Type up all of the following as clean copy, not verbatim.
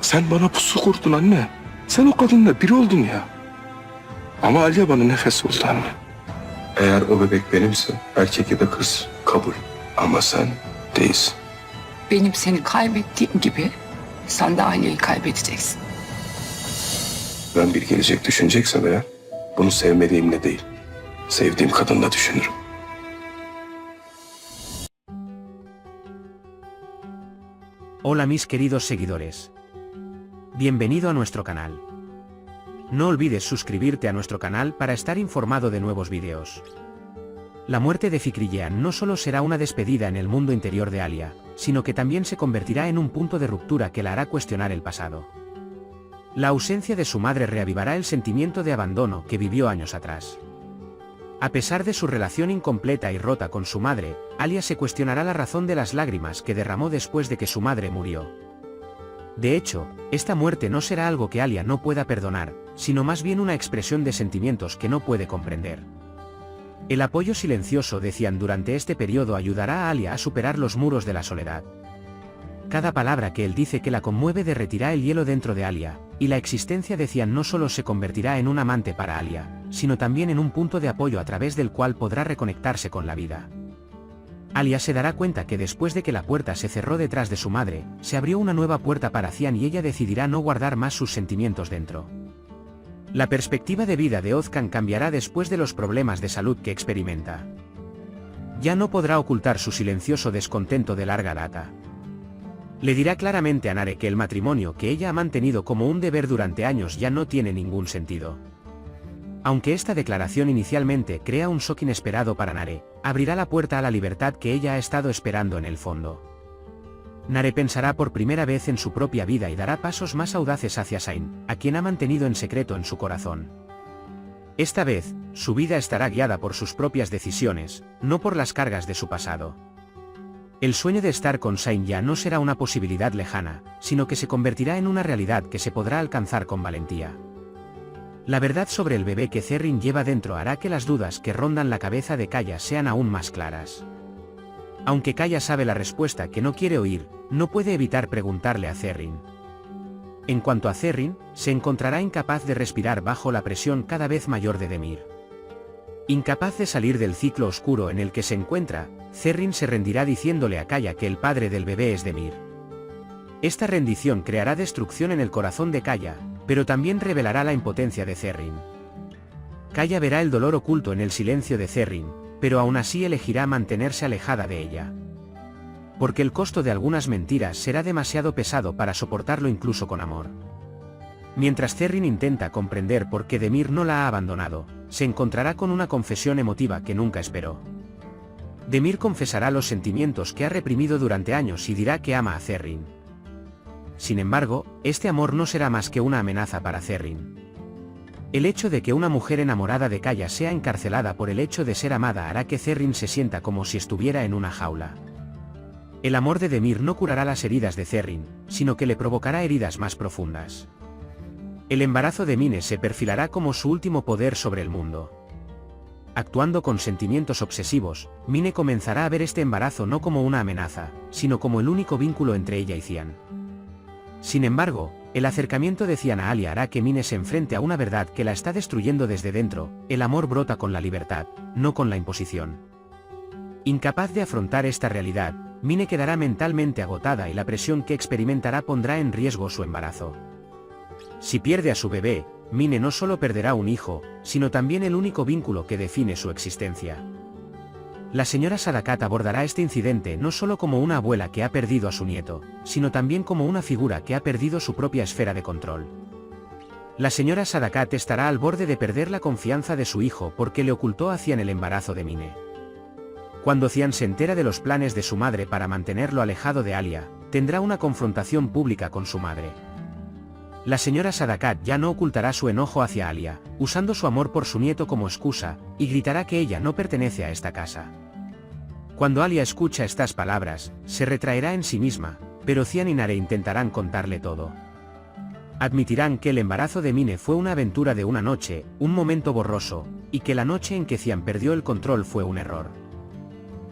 Sen bana pusu kurdun anne. Sen o kadınla bir oldun ya. Ama Aliye bana nefes oldu anne. Eğer o bebek benimse erkek ya da kız kabul. Ama sen değilsin. Benim seni kaybettiğim gibi sen de aileyi kaybedeceksin. Ben bir gelecek düşüneceksem eğer bunu sevmediğimle değil, sevdiğim kadınla düşünürüm. Hola mis queridos seguidores. Bienvenido a nuestro canal. No olvides suscribirte a nuestro canal para estar informado de nuevos vídeos. La muerte de Fikri Jean no solo será una despedida en el mundo interior de Alia, sino que también se convertirá en un punto de ruptura que la hará cuestionar el pasado. La ausencia de su madre reavivará el sentimiento de abandono que vivió años atrás. A pesar de su relación incompleta y rota con su madre, Alia se cuestionará la razón de las lágrimas que derramó después de que su madre murió. De hecho, esta muerte no será algo que Alia no pueda perdonar, sino más bien una expresión de sentimientos que no puede comprender. El apoyo silencioso de Cian durante este periodo ayudará a Alia a superar los muros de la soledad. Cada palabra que él dice que la conmueve derretirá el hielo dentro de Alia, y la existencia de Cian no solo se convertirá en un amante para Alia, sino también en un punto de apoyo a través del cual podrá reconectarse con la vida. Alia se dará cuenta que después de que la puerta se cerró detrás de su madre, se abrió una nueva puerta para Cian y ella decidirá no guardar más sus sentimientos dentro. La perspectiva de vida de Ozcan cambiará después de los problemas de salud que experimenta. Ya no podrá ocultar su silencioso descontento de larga data. Le dirá claramente a Nare que el matrimonio que ella ha mantenido como un deber durante años ya no tiene ningún sentido. Aunque esta declaración inicialmente crea un shock inesperado para Nare, abrirá la puerta a la libertad que ella ha estado esperando en el fondo. Nare pensará por primera vez en su propia vida y dará pasos más audaces hacia Sain, a quien ha mantenido en secreto en su corazón. Esta vez, su vida estará guiada por sus propias decisiones, no por las cargas de su pasado. El sueño de estar con Sain ya no será una posibilidad lejana, sino que se convertirá en una realidad que se podrá alcanzar con valentía. La verdad sobre el bebé que Zerrin lleva dentro hará que las dudas que rondan la cabeza de Kaya sean aún más claras. Aunque Kaya sabe la respuesta que no quiere oír, no puede evitar preguntarle a Zerrin. En cuanto a Zerrin, se encontrará incapaz de respirar bajo la presión cada vez mayor de Demir. Incapaz de salir del ciclo oscuro en el que se encuentra, Zerrin se rendirá diciéndole a Kaya que el padre del bebé es Demir. Esta rendición creará destrucción en el corazón de Kaya, pero también revelará la impotencia de Zerrin. Kaya verá el dolor oculto en el silencio de Zerrin, pero aún así elegirá mantenerse alejada de ella. Porque el costo de algunas mentiras será demasiado pesado para soportarlo incluso con amor. Mientras Zerrin intenta comprender por qué Demir no la ha abandonado, se encontrará con una confesión emotiva que nunca esperó. Demir confesará los sentimientos que ha reprimido durante años y dirá que ama a Zerrin. Sin embargo, este amor no será más que una amenaza para Zerrin. El hecho de que una mujer enamorada de Kaya sea encarcelada por el hecho de ser amada hará que Zerrin se sienta como si estuviera en una jaula. El amor de Demir no curará las heridas de Zerrin, sino que le provocará heridas más profundas. El embarazo de Mine se perfilará como su último poder sobre el mundo. Actuando con sentimientos obsesivos, Mine comenzará a ver este embarazo no como una amenaza, sino como el único vínculo entre ella y Cian. Sin embargo, el acercamiento de Cian a Alia hará que Mine se enfrente a una verdad que la está destruyendo desde dentro: el amor brota con la libertad, no con la imposición. Incapaz de afrontar esta realidad, Mine quedará mentalmente agotada y la presión que experimentará pondrá en riesgo su embarazo. Si pierde a su bebé, Mine no solo perderá un hijo, sino también el único vínculo que define su existencia. La señora Sadakat abordará este incidente no solo como una abuela que ha perdido a su nieto, sino también como una figura que ha perdido su propia esfera de control. La señora Sadakat estará al borde de perder la confianza de su hijo porque le ocultó a Cian el embarazo de Mine. Cuando Cian se entera de los planes de su madre para mantenerlo alejado de Alia, tendrá una confrontación pública con su madre. La señora Sadakat ya no ocultará su enojo hacia Alia, usando su amor por su nieto como excusa, y gritará que ella no pertenece a esta casa. Cuando Alia escucha estas palabras, se retraerá en sí misma, pero Cian y Nare intentarán contarle todo. Admitirán que el embarazo de Mine fue una aventura de una noche, un momento borroso, y que la noche en que Cian perdió el control fue un error.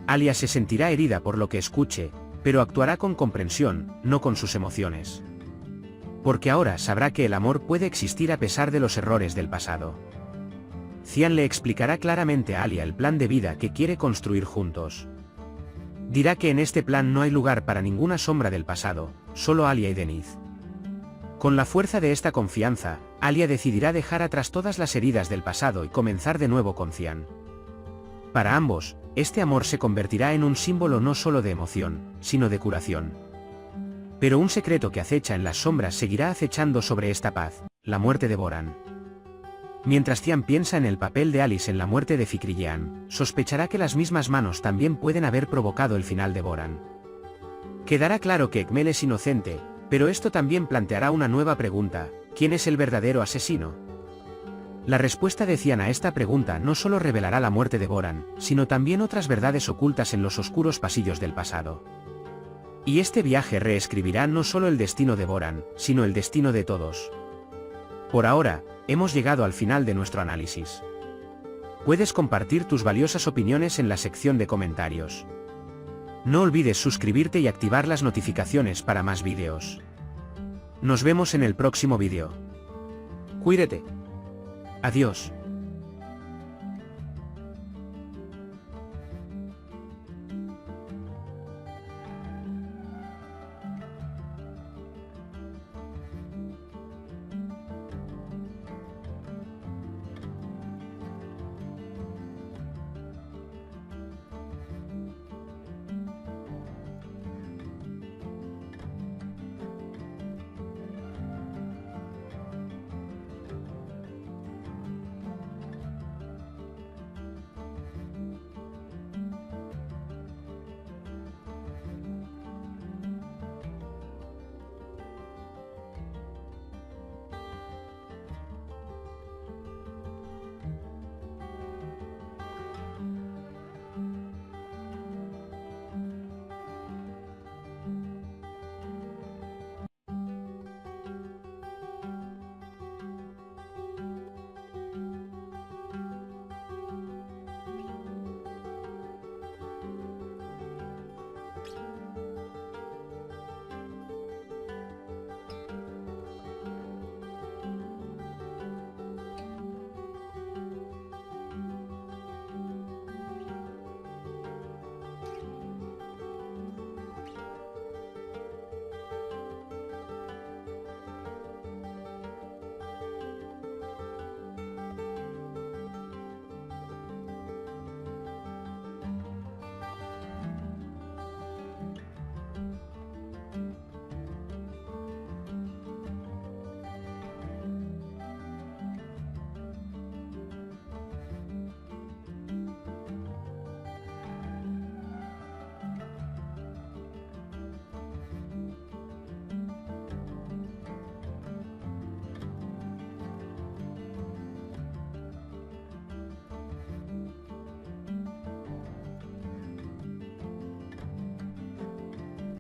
Alia se sentirá herida por lo que escuche, pero actuará con comprensión, no con sus emociones. porque ahora sabrá que el amor puede existir a pesar de los errores del pasado. Cian le explicará claramente a Alia el plan de vida que quiere construir juntos. Dirá que en este plan no hay lugar para ninguna sombra del pasado, solo Alia y Denise. Con la fuerza de esta confianza, Alia decidirá dejar atrás todas las heridas del pasado y comenzar de nuevo con Cian. Para ambos, este amor se convertirá en un símbolo no solo de emoción, sino de curación. Pero un secreto que acecha en las sombras seguirá acechando sobre esta paz, la muerte de Boran. Mientras Cian piensa en el papel de Alice en la muerte de Fikriyean, sospechará que las mismas manos también pueden haber provocado el final de Boran. Quedará claro que Ekmel es inocente, pero esto también planteará una nueva pregunta: ¿quién es el verdadero asesino? La respuesta de Cian a esta pregunta no solo revelará la muerte de Boran, sino también otras verdades ocultas en los oscuros pasillos del pasado. Y este viaje reescribirá no solo el destino de Boran, sino el destino de todos. Por ahora, hemos llegado al final de nuestro análisis. Puedes compartir tus valiosas opiniones en la sección de comentarios. No olvides suscribirte y activar las notificaciones para más vídeos. Nos vemos en el próximo vídeo. Cuídate. Adiós.